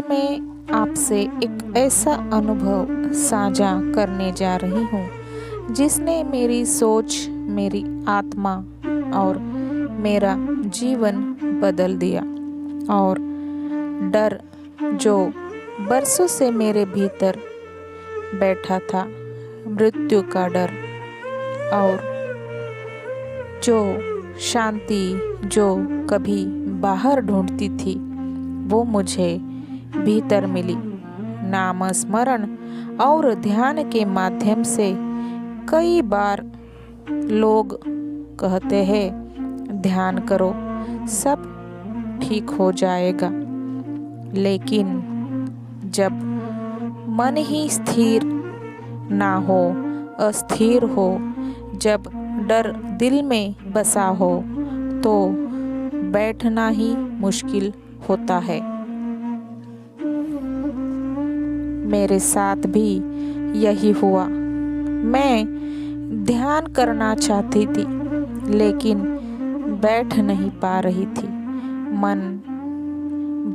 मैं आपसे एक ऐसा अनुभव साझा करने जा रही हूँ जिसने मेरी सोच, मेरी आत्मा और मेरा जीवन बदल दिया। और डर जो बरसों से मेरे भीतर बैठा था, मृत्यु का डर, और जो शांति जो कभी बाहर ढूंढती थी वो मुझे भीतर मिली। नाम स्मरण और ध्यान के माध्यम से कई बार लोग कहते हैं ध्यान करो सब ठीक हो जाएगा, लेकिन जब मन ही स्थिर ना हो, अस्थिर हो, जब डर दिल में बसा हो तो बैठना ही मुश्किल होता है। मेरे साथ भी यही हुआ। मैं ध्यान करना चाहती थी लेकिन बैठ नहीं पा रही थी। मन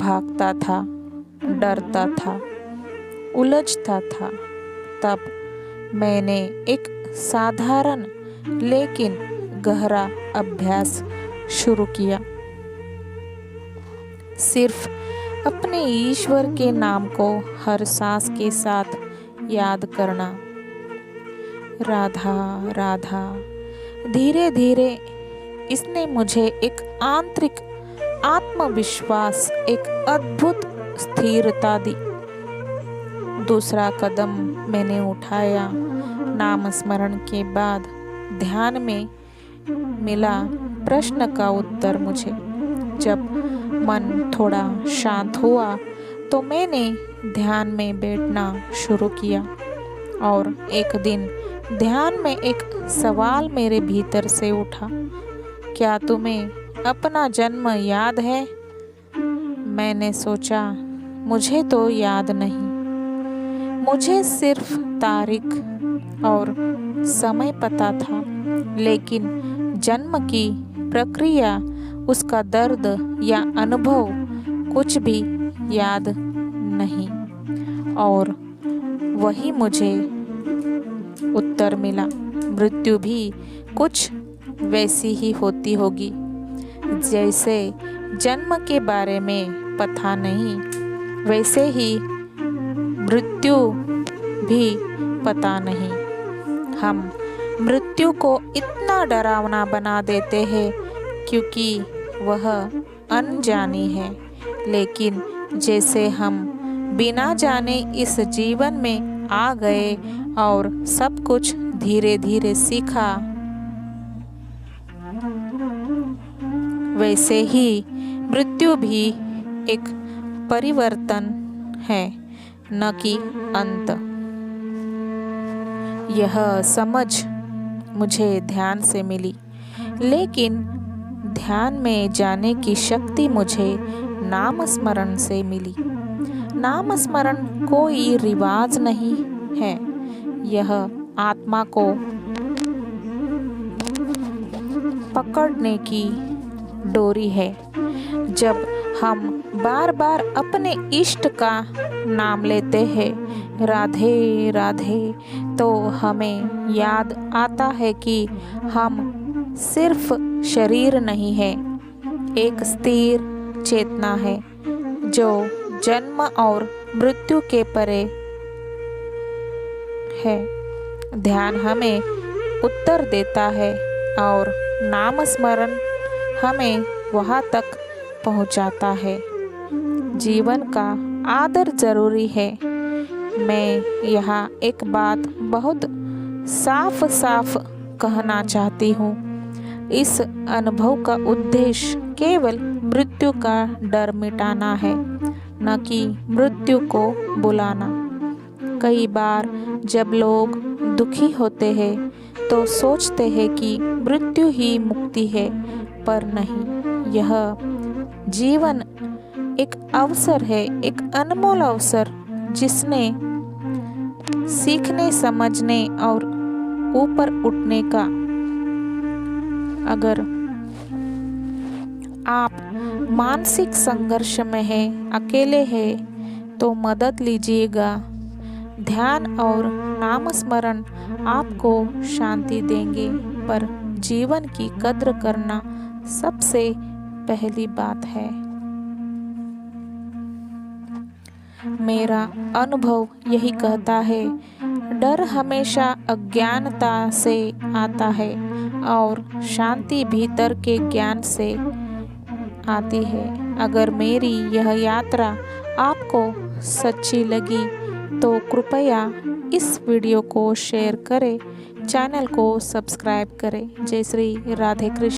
भागता था, डरता था, उलझता था। तब मैंने एक साधारण लेकिन गहरा अभ्यास शुरू किया। सिर्फ अपने ईश्वर के नाम को हर सांस के साथ याद करना। राधा राधा। धीरे धीरे इसने मुझे एक आंतरिक आत्मविश्वास, एक अद्भुत स्थिरता दी। दूसरा कदम मैंने उठाया। नाम स्मरण के बाद ध्यान में मिला प्रश्न का उत्तर मुझे। जब मन थोड़ा शांत हुआ तो मैंने ध्यान में बैठना शुरू किया। और एक दिन ध्यान में एक सवाल मेरे भीतर से उठा, क्या तुम्हें अपना जन्म याद है? मैंने सोचा मुझे तो याद नहीं। मुझे सिर्फ तारीख और समय पता था, लेकिन जन्म की प्रक्रिया, उसका दर्द या अनुभव कुछ भी याद नहीं। और वही मुझे उत्तर मिला, मृत्यु भी कुछ वैसी ही होती होगी जैसे जन्म के बारे में पता नहीं, वैसे ही मृत्यु भी पता नहीं। हम मृत्यु को इतना डरावना बना देते हैं क्योंकि वह अनजानी है, लेकिन जैसे हम बिना जाने इस जीवन में आ गए और सब कुछ धीरे धीरे सीखा, वैसे ही मृत्यु भी एक परिवर्तन है, न कि अंत। यह समझ मुझे ध्यान से मिली, लेकिन ध्यान में जाने की शक्ति मुझे नाम स्मरण से मिली। नाम स्मरण कोई रिवाज नहीं है, यह आत्मा को पकड़ने की डोरी है। जब हम बार बार अपने इष्ट का नाम लेते हैं, राधे राधे, तो हमें याद आता है कि हम सिर्फ शरीर नहीं है, एक स्थिर चेतना है जो जन्म और मृत्यु के परे है। ध्यान हमें उत्तर देता है और नाम स्मरण हमें वहाँ तक पहुँचाता है। जीवन का आदर जरूरी है। मैं यहाँ एक बात बहुत साफ साफ कहना चाहती हूँ। इस अनुभव का उद्देश्य केवल मृत्यु का डर मिटाना है, न कि मृत्यु को बुलाना। कई बार जब लोग दुखी होते हैं तो सोचते हैं कि मृत्यु ही मुक्ति है, पर नहीं। यह जीवन एक अवसर है, एक अनमोल अवसर, जिसने सीखने, समझने और ऊपर उठने का। अगर आप मानसिक संघर्ष में हैं, अकेले हैं तो मदद लीजिएगा। ध्यान और नामस्मरण आपको शांति देंगे, पर जीवन की कद्र करना सबसे पहली बात है। मेरा अनुभव यही कहता है, डर हमेशा अज्ञानता से आता है और शांति भीतर के ज्ञान से आती है। अगर मेरी यह यात्रा आपको सच्ची लगी तो कृपया इस वीडियो को शेयर करें, चैनल को सब्सक्राइब करें। जय श्री राधे कृष्ण।